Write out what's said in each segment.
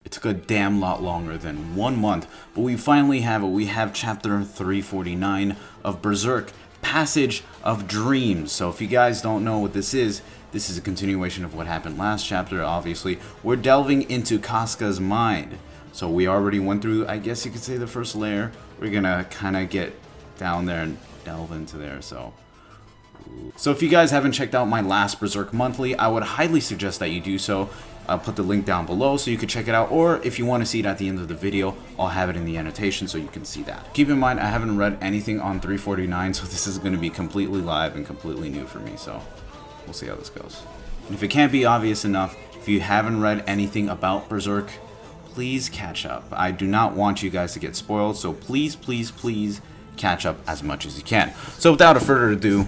It took a damn lot longer than 1 month, but we finally have it. We have chapter 349 of Berserk, Passage of Dreams. So if you guys don't know what this is a continuation of what happened last chapter, obviously. We're delving into Casca's mind. So we already went through, I guess you could say, the first layer. We're gonna kind of get down there and delve into there, so if you guys haven't checked out my last Berserk Monthly, I would highly suggest that you do so. I'll put the link down below so you can check it out, or if you want to see it at the end of the video, I'll have it in the annotation so you can see that. Keep in mind, I haven't read anything on 349, so this is going to be completely live and completely new for me, so we'll see how this goes. And if it can't be obvious enough, if you haven't read anything about Berserk, please catch up. I do not want you guys to get spoiled, so please, please, please catch up as much as you can. So without further ado,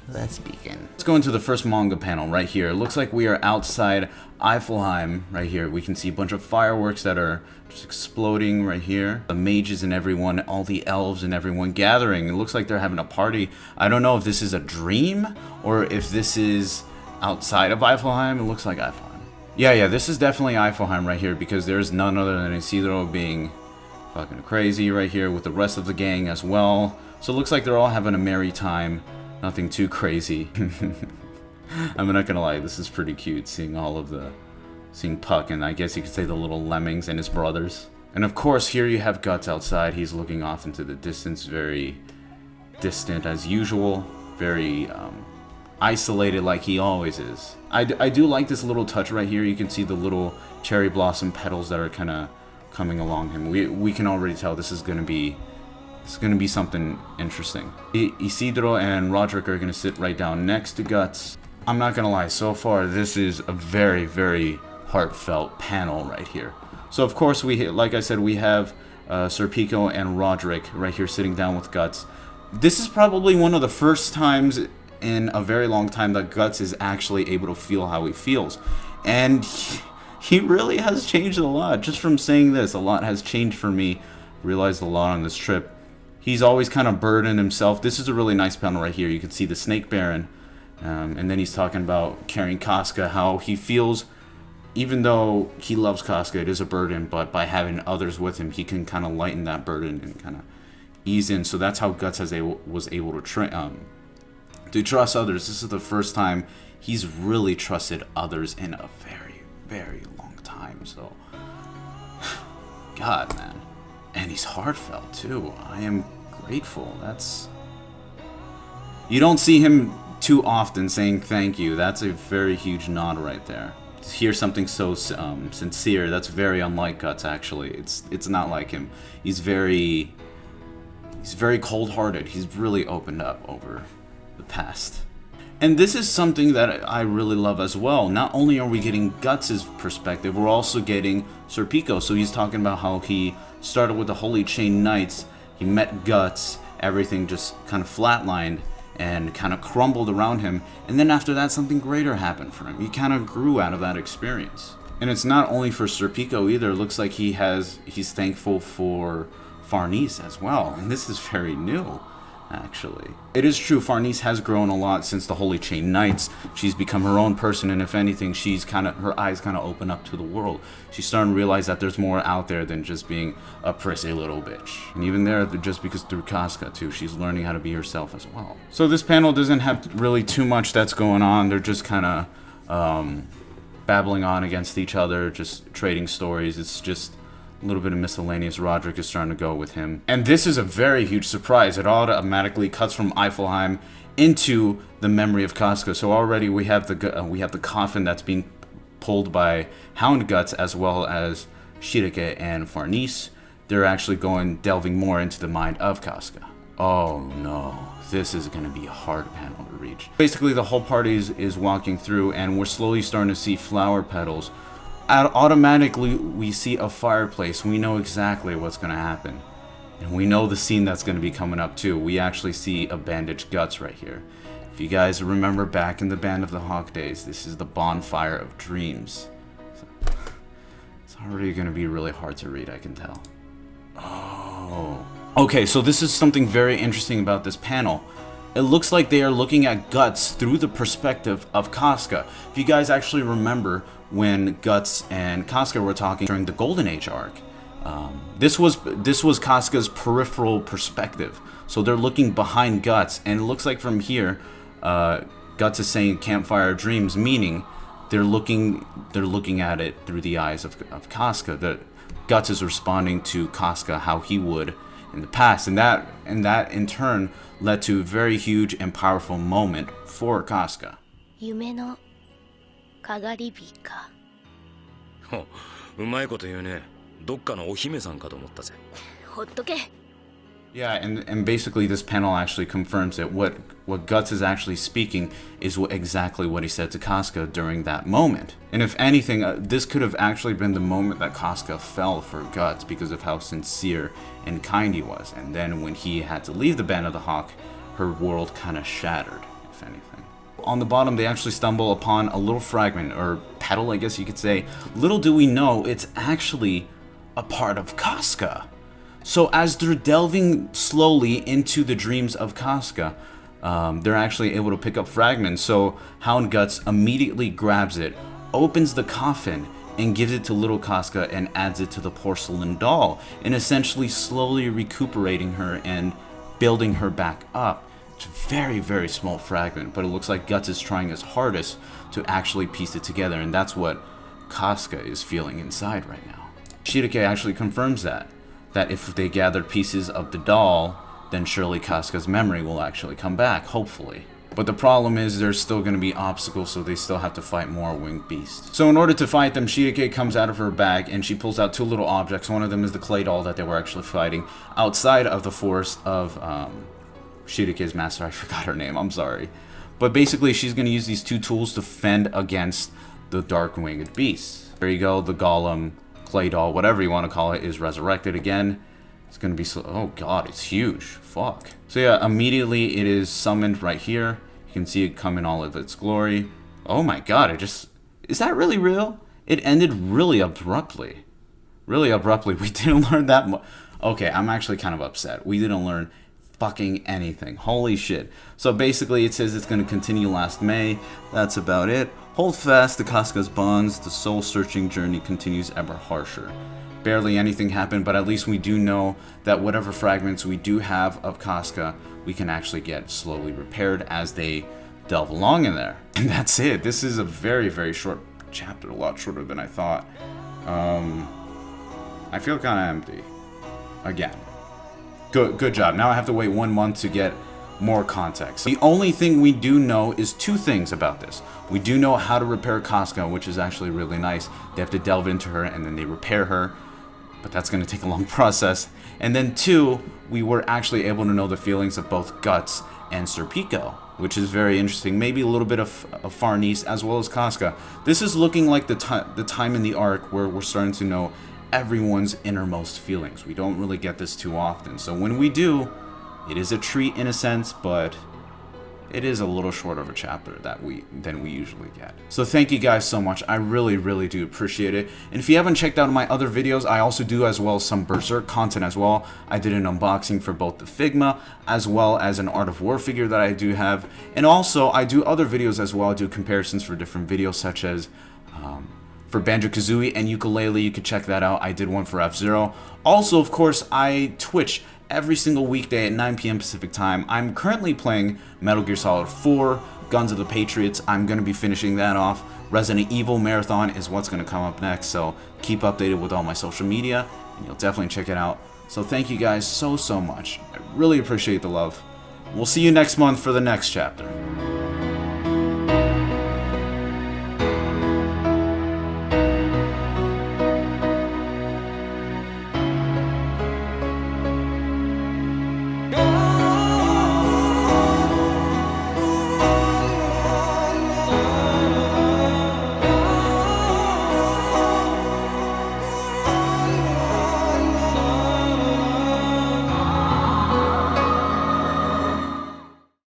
let's begin. Let's go into the first manga panel right here. It looks like we are outside Eiffelheim right here. We can see a bunch of fireworks that are just exploding right here. The mages and everyone, all the elves and everyone gathering. It looks like they're having a party. I don't know if this is a dream or if this is outside of Eiffelheim. It looks like Eiffelheim. Yeah, this is definitely Eiffelheim right here because there's none other than Isidro being fucking crazy right here with the rest of the gang as well. So it looks like they're all having a merry time. Nothing too crazy. I'm not gonna lie, this is pretty cute seeing seeing Puck and I guess you could say the little lemmings and his brothers. And of course here you have Guts outside. He's looking off into the distance, very distant as usual, very isolated like he always is. I do like this little touch right here. You can see the little cherry blossom petals that are kind of coming along him. We can already tell this is gonna be something interesting. Isidro and Roderick are going to sit right down next to Guts. I'm not going to lie, so far this is a very, very heartfelt panel right here. So of course, like I said, we have Sir Pico and Roderick right here sitting down with Guts. This is probably one of the first times in a very long time that Guts is actually able to feel how he feels. And he really has changed a lot. Just from saying this, a lot has changed for me. Realized a lot on this trip. He's always kind of burdened himself. This is a really nice panel right here. You can see the Snake Baron. And then he's talking about carrying Casca, how he feels, even though he loves Casca, it is a burden, but by having others with him, he can kind of lighten that burden and kind of ease in. So that's how Guts was able to trust others. This is the first time he's really trusted others in a very, very long time. So, God, man. And he's heartfelt too. I am grateful. You don't see him too often saying thank you. That's a very huge nod right there. To hear something so sincere, that's very unlike Guts actually. It's not like him. He's very cold-hearted. He's really opened up over the past. And this is something that I really love as well. Not only are we getting Guts' perspective, we're also getting Sir Pico. So he's talking about how he started with the Holy Chain Knights, he met Guts, everything just kind of flatlined and kind of crumbled around him, and then after that something greater happened for him. He kind of grew out of that experience. And it's not only for Sir Pico either. It looks like he's thankful for Farnese as well, and this is very new. Actually, it is true, Farnese has grown a lot since the Holy Chain Knights. She's become her own person, and if anything, her eyes kind of open up to the world. She's starting to realize that there's more out there than just being a prissy little bitch. And even there, just because through Casca too, she's learning how to be herself as well. So this panel doesn't have really too much that's going on. They're just kind of babbling on against each other, just trading stories. It's just a little bit of miscellaneous. Roderick is starting to go with him. And this is a very huge surprise. It automatically cuts from Eiffelheim into the memory of Casca. So already we have the coffin that's being pulled by Hound Guts as well as Shirake and Farnese. They're actually delving more into the mind of Casca. Oh no, this is going to be a hard panel to reach. Basically the whole party is walking through and we're slowly starting to see flower petals. Automatically we see a fireplace. We know exactly what's going to happen, and we know the scene that's going to be coming up too. We actually see a bandaged Guts right here. If you guys remember back in the Band of the Hawk days, this is the Bonfire of Dreams. So, it's already going to be really hard to read, I can tell. Oh, okay, so this is something very interesting about this panel. it looks like they are looking at Guts through the perspective of Casca. If you guys actually remember when Guts and Casca were talking during the Golden Age arc, this was Casca's peripheral perspective. So they're looking behind Guts, and it looks like from here, Guts is saying Campfire Dreams, meaning they're looking at it through the eyes of Casca. That Guts is responding to Casca how he would in the past, and that in turn led to a very huge and powerful moment for Casca. 夢のかがり火か。ほう、うまいこと言うね。どっかのお姫さんかと思ったぜ。ほっとけ。 Yeah, and basically this panel actually confirms that what Guts is actually speaking is exactly what he said to Casca during that moment. And if anything, this could have actually been the moment that Casca fell for Guts because of how sincere and kind he was. And then when he had to leave the Band of the Hawk, her world kind of shattered, if anything. On the bottom, they actually stumble upon a little fragment, or petal, I guess you could say. Little do we know, it's actually a part of Casca. So as they're delving slowly into the dreams of Casca, they're actually able to pick up fragments. So Hound Guts immediately grabs it, opens the coffin, and gives it to little Casca and adds it to the porcelain doll, and essentially slowly recuperating her and building her back up. It's a very, very small fragment, but it looks like Guts is trying his hardest to actually piece it together, and that's what Casca is feeling inside right now. Shirake actually confirms that if they gather pieces of the doll, then surely Casca's memory will actually come back, hopefully. But the problem is there's still going to be obstacles, so they still have to fight more winged beasts. So in order to fight them, Shirake comes out of her bag and she pulls out two little objects. One of them is the clay doll that they were actually fighting outside of the forest of Shirake's master. I forgot her name, I'm sorry. But basically she's going to use these two tools to fend against the dark winged beasts. There you go, the golem, clay doll, whatever you want to call it, is resurrected again. It's gonna be so, oh god, it's huge, fuck. So yeah, immediately it is summoned right here. You can see it come in all of its glory. Oh my god, is that really real? It ended really abruptly. Really abruptly. We didn't learn that much. Okay, I'm actually kind of upset. We didn't learn fucking anything. Holy shit. So basically it says it's gonna continue last May. That's about it. Hold fast to Casca's bonds, the soul-searching journey continues ever harsher. Barely anything happened, but at least we do know that whatever fragments we do have of Casca, we can actually get slowly repaired as they delve along in there. And that's it. This is a very, very short chapter, a lot shorter than I thought. I feel kind of empty. Again. Good job. Now I have to wait 1 month to get more context. The only thing we do know is two things about this. We do know how to repair Casca, which is actually really nice. They have to delve into her and then they repair her, but that's going to take a long process. And then two, we were actually able to know the feelings of both Guts and Serpico, which is very interesting. Maybe a little bit of Farnese as well as Casca. This is looking like the time in the arc where we're starting to know everyone's innermost feelings. We don't really get this too often. So when we do, it is a treat in a sense, but it is a little short of a chapter than we usually get. So thank you guys so much. I really, really do appreciate it. And if you haven't checked out my other videos, I also do as well some Berserk content as well. I did an unboxing for both the Figma as well as an Art of War figure that I do have. And also I do other videos as well. I do comparisons for different videos such as for Banjo-Kazooie and Ukulele. You can check that out. I did one for F-Zero. Also, of course, I Twitch every single weekday at 9 p.m. Pacific time. I'm currently playing Metal Gear Solid 4, Guns of the Patriots. I'm going to be finishing that off. Resident Evil Marathon is what's going to come up next, so keep updated with all my social media, and you'll definitely check it out. So thank you guys so much. I really appreciate the love. We'll see you next month for the next chapter.